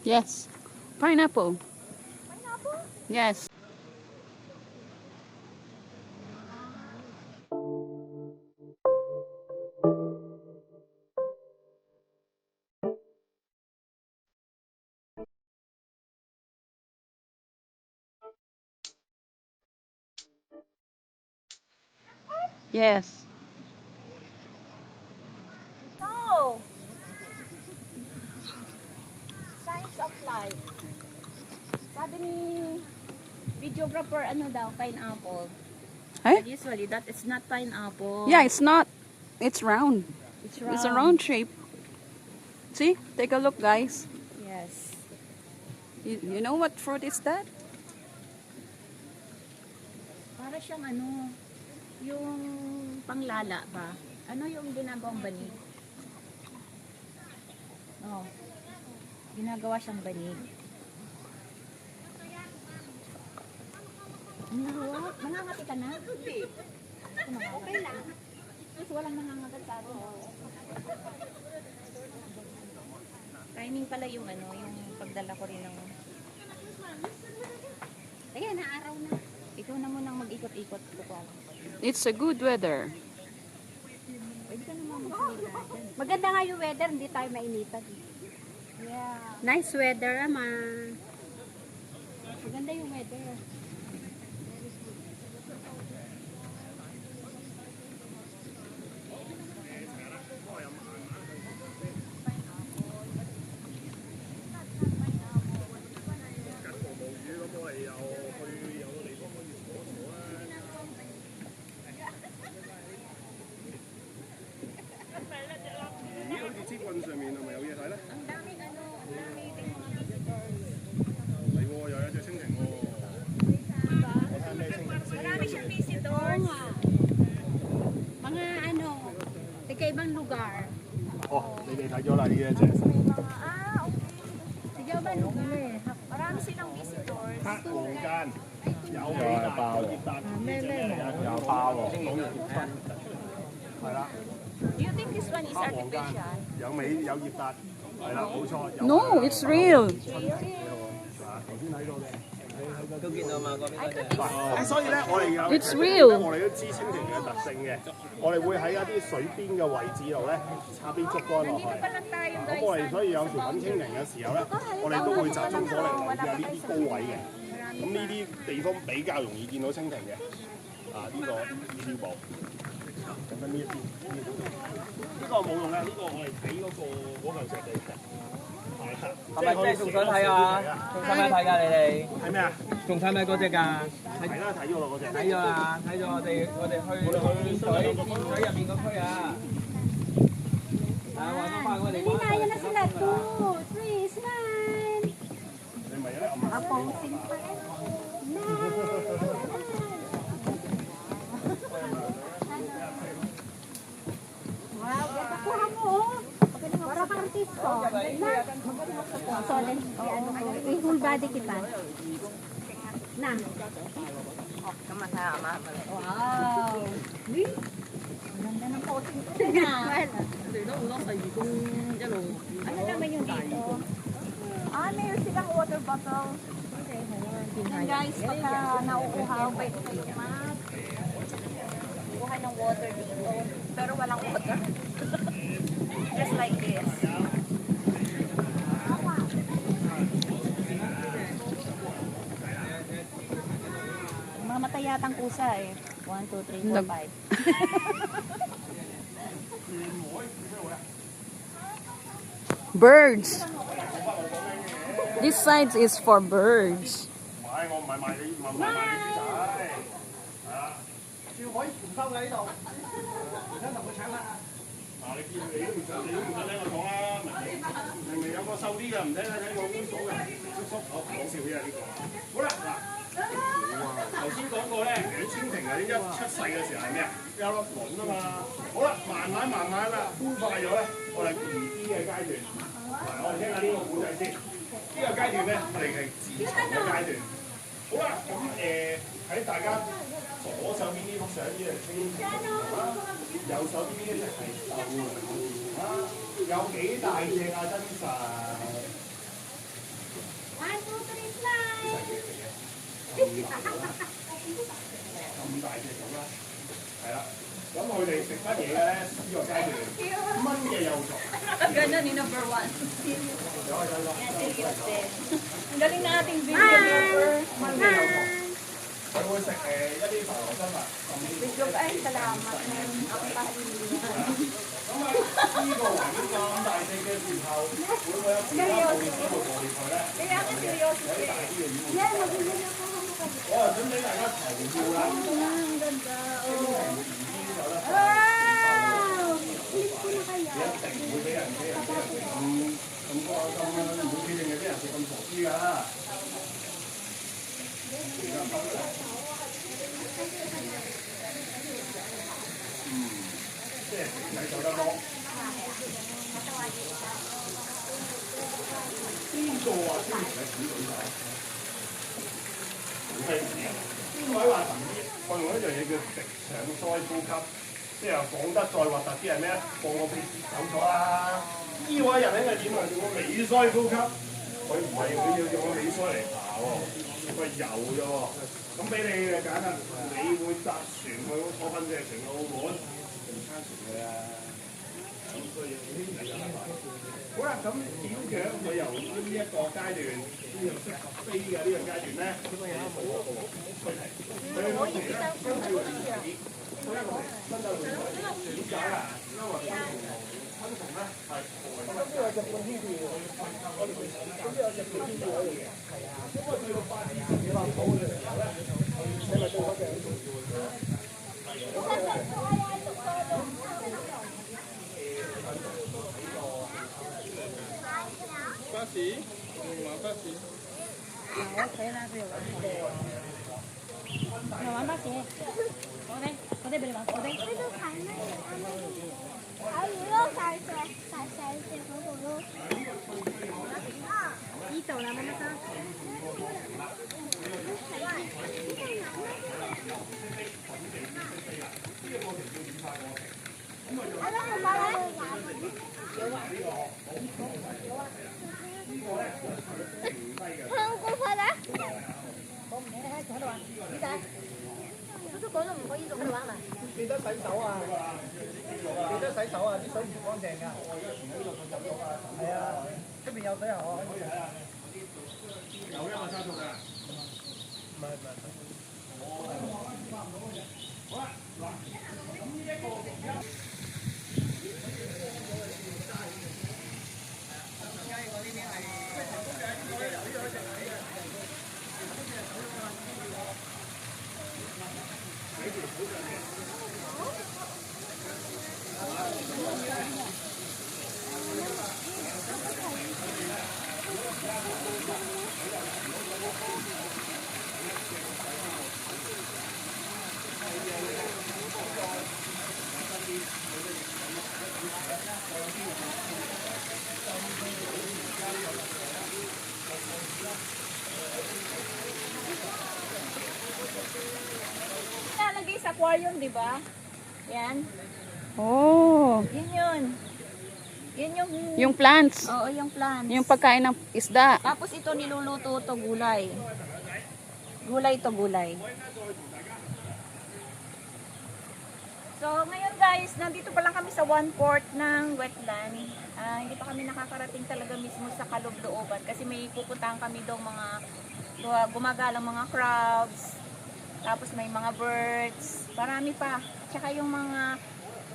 Yes. Pineapple. Pineapple? Yes. Yes. No! Science of life. Sabi ni videographer, ano daw, pineapple. Eh? But usually, that is not pineapple. Yeah, it's not. It's round. It's It's a round shape. See? Take a look, guys. Yes. You know what fruit is that? Para siyang ano, yung panglala ba? Ano yung ginagawang banig? Oh. Ginagawa siyang banig. Mangangati ka na? Hindi. Okay lang. Kasi walang mangangagat sa atin. Timing pala yung ano, yung pagdala ko rin ng... Ayan, naaraw na. Ikaw na munang mag-ikot-ikot. It's a good weather. Pwede ka naman magsalita. Maganda nga yung weather, hindi tayo mainitan. Yeah. Nice weather, ama. Maganda yung weather. Marami siyang visitors. Mga ano, tigkaibang lugar.你哋睇咗啦呢一隻。 Tigabang lugar. Marami silang visitors. 黑黃間有幾大有葉達有包喎，係啦， Do you think this one is artificial? 有尾有葉達，係啦，冇錯。 No, it's real. 頭先睇到嘅。 I 所以咧，我哋有 It's real. 我哋都知蜻蜓嘅特性嘅，我哋會喺一啲水邊嘅位置度咧插啲竹竿落去。 pa lang tayo 咁 guys. 我哋所以有時揾蜻蜓嘅時候咧，我哋都會集中火力留意下呢啲高位嘅。咁呢啲地方比較容易見到蜻蜓嘅。啊，呢個呢條步，咁樣呢一邊，呢個冇用嘅，呢個我哋俾嗰嚿石地嘅。係咪即係仲想睇啊？仲使唔使睇㗎？你哋係咩啊？仲使唔使嗰只㗎？係啦，睇咗啦嗰隻。睇咗啦，睇咗我哋去水入邊嗰區啊！係啊，話咁快我哋講。 Ayan na sila. 2, 3, smile. 你咪有啲暗號。 Wow, nakuha mo. Para kang artista. Na. Solid. I-full body kita. Na. Wow. Ganda ng posing ko na. Ano naman yung dito? Mayroon silang water bottle. Yan guys, pagka nauuhaw, pwede kayo kuha ng water dito. Pero walang water. Just like this. Mamatay yatang kusa eh. 1, 2, 3, 4, 5. Birds. This side is for birds. 買我唔係賣你，唔係賣你豬仔，係啊，照可以唔收嘅呢度，唔想同佢搶啦。嗱，你見你都唔想，你都唔想聽我講啦，明明有個瘦啲嘅，唔使睇個猥瑣嘅，叔叔，我講笑啫呢個。好啦，嗱，頭先講過咧，其實蜻蜓係一出世嘅時候係咩啊？有粒卵啊嘛。好啦，慢慢啦，孵化咗咧，我哋 BB 嘅階段。嗱，我哋聽下呢個古仔先。呢個階段咧，我哋係自殘嘅階段。好啦，咁喺大家左手邊呢幅相呢係蜻蜓啦，右手邊呢隻係瘦龍啦，有幾大隻啊？真實 1, 2, 3, slide! 咁大隻咁啦，係啦。咁佢哋食乜嘢嘅咧？呢個階段，燜嘅有熟。Ganun ni number 1.有啊有啊。 Ang galing na ating videographer. 燜嘅有熟。佢會食一啲浮流生物，甚至乎 Video ay salamat na ang pahalilihan. 咁啊，呢個環境咁大隻嘅時候，會唔會有其他捕獵者會捕獵佢咧？ Kaya ako seryoso 有啲 eh. 大啲嘅魚會。我啊準備大家投票啦。 Ang ganda. Oh. 一定唔會俾人食咁高咁唔會俾人食咁傻豬㗎。即係食仔做得多。邊個話中意食子女仔？邊位話神醫？我用一樣嘢叫直腸腮呼吸。即係講得再核突啲係咩啊？放個屁走咗啦！呢位人咧係點啊？用個尾腮呼吸，佢唔係佢要用個尾腮嚟爬喎，佢係游啫喎。咁俾你揀啦，你會搭船去坐噴射船去澳門，唔撐船㗎啦。咁所以好啦，咁點樣佢由呢一個階段呢個適合飛嘅呢個階段咧，佢係冇一個佢係佢嗰時咧都係要真係點解啊？因為昆蟲咧係咁呢個就半天調，我哋咁呢個就半天調可以嘅，係啊。咁我去到8至10幾萬草嘅時候咧，你咪做嗰隻做巴士，玩巴士。我睇啦，佢又玩我哋。我玩巴士。我哋俾你玩，我哋。呢度睇咩嘢啊？睇魚咯，大隻嗰個咯。呢度啦，媽媽。我都唔買香菇快啦！記得洗手啊！記得洗手啊！啲水唔乾淨㗎。係啊，出邊有水喉啊！有一個差數㗎。唔係唔係。好啦，嗱，咁呢一個Nalagay sa aquarium, di ba? Yan. Oh, Yun yun. Yun yung... yung plants. Oo, yung plants. Yung pagkain ng isda. Tapos ito niluluto to gulay. Gulay to gulay. So, ngayon guys, nandito pa lang kami sa 1/4 ng wetland. Hindi pa kami nakakarating talaga mismo sa kaloob-looban kasi may pupuntahan kami daw mga gumagalang mga crabs. Tapos may mga birds. Marami pa. Tsaka yung mga...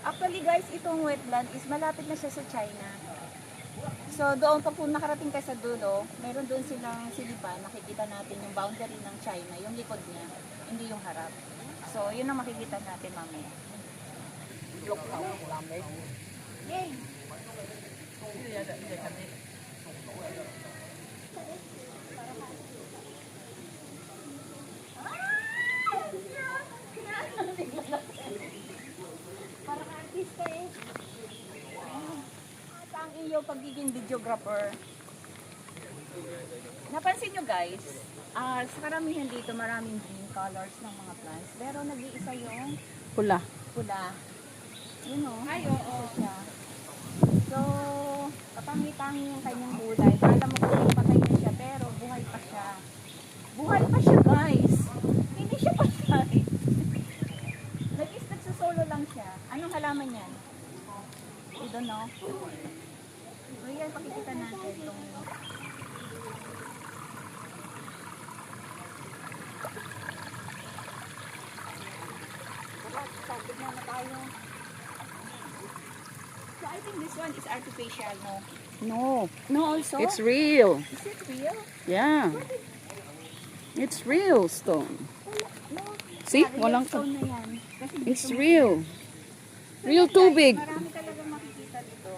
Actually guys, itong wetland is malapit na siya sa China. So, doon pag nakarating ka sa dulo, meron doon silang silipan. Makikita natin yung boundary ng China, yung likod niya, hindi yung harap. So, yun ang makikita natin mamaya. Yay! Parang artista eh. At ang iyong pagiging videographer. Napansin nyo guys, sa karamihan dito maraming green colors ng mga plants. Pero nag-iisa yung Pula. pula. Yun o. Ay, oo. Isa siya. So, kapangitangi yung kanyang kulay. Kala mo kung patay na siya, pero buhay buhay pa siya. Buhay pa siya, guys. Hindi siya patay. Nag-solo lang siya. Anong halaman yan? You don't know? So yan, pakikita natin itong tignan na tayo. So I think this one is artificial, no? No, No, also? it's real. Is it real? Yeah. It's real stone. No. See? Real Walang stone na yan. Kasi It's dito- real. So Real yan, tubig. guys, marami talagang makikita dito.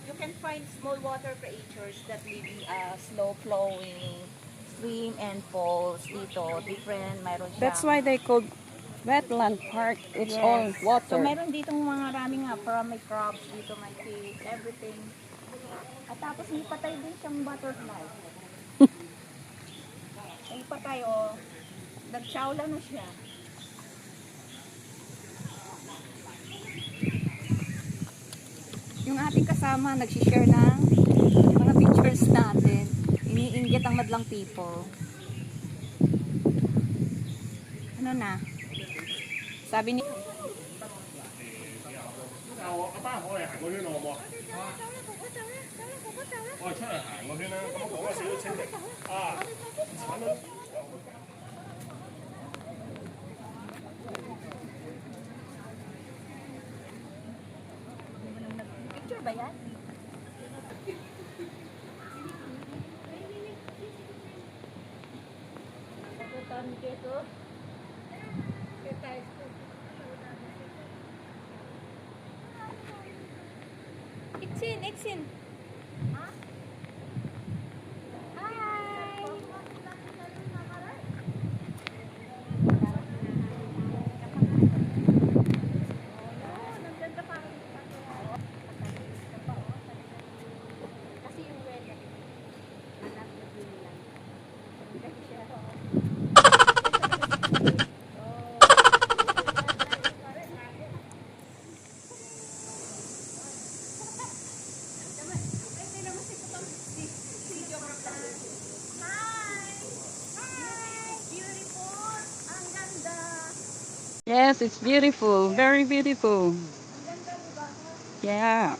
You can find small water creatures that live in slow flowing stream and falls dito. Different, mayroon siya. That's why they called wetland park. It's Yes. all So water. meron ditong mga maraming may crabs dito, may fish, everything. At tapos may patay din siyang butterfly. May patay, oh. Nagshawla na siya. Yung ating kasama, nagsishare ng mga pictures natin. Iniinggit ang madlang people. Ano na? Sabi ni... 我阿爸可以行嗰圈路好冇？我哋出嚟行嗰圈啦，咁我講咗少少清靜啊，產品。 Picture ba yan? It's in. Yes, it's beautiful. Very beautiful. Yeah.